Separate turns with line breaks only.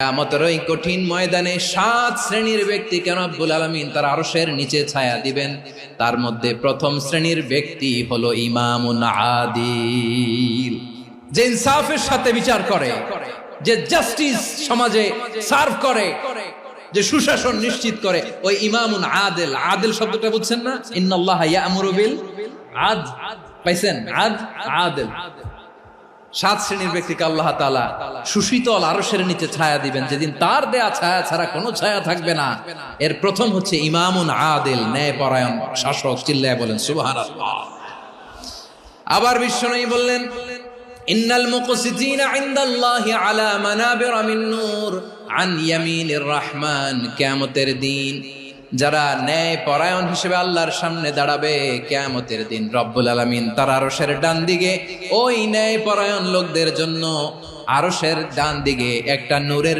কিয়ামতের ওই কঠিন ময়দানে 7 শ্রেণীর ব্যক্তিকে রব্বুল আলামিন তার আরশের নিচে ছায়া দিবেন। তার মধ্যে প্রথম শ্রেণীর ব্যক্তি হলো ইমামুন আদিল, যে ইনসাফের সাথে বিচার করে, যে জাস্টিস সমাজে সার্ভ করে, যে সুশাসন নিশ্চিত করে, ওই ইমামুন আদিল। আদিল শব্দটা বুঝছেন না? ইন্নাল্লাহা ইয়া'মুরু বিল আদল, পাইছেন? আদিল। 7 শ্রেণীর ব্যক্তিকে আল্লাহ তাআলা সুশীতল আরশের নিচে ছায়া দিবেন, যেদিন তার দেয়া ছায়া ছাড়া কোনো ছায়া থাকবে না। এর প্রথম হচ্ছে ইমামুন আদিল, ন্যায়পরায়ণ শাসক। চিল্লায় বলেন সুবহানাল্লাহ। আবার বিশ্বনবী বললেন, ইন্নাল মুকসিতিনা ইনদাল্লাহি আলা মানাবিরা মিন নূর আন ইয়ামিনির রহমান। কিয়ামতের দিন যারা ন্যায় পরায়ণ হিসেবে আল্লাহর সামনে দাঁড়াবে, কিয়ামতের দিন রব্বুল আলামিন তার আরশের ডান দিকে ওই ন্যায় পরায়ণ লোকদের জন্য আরশের ডান দিকে একটা নূরের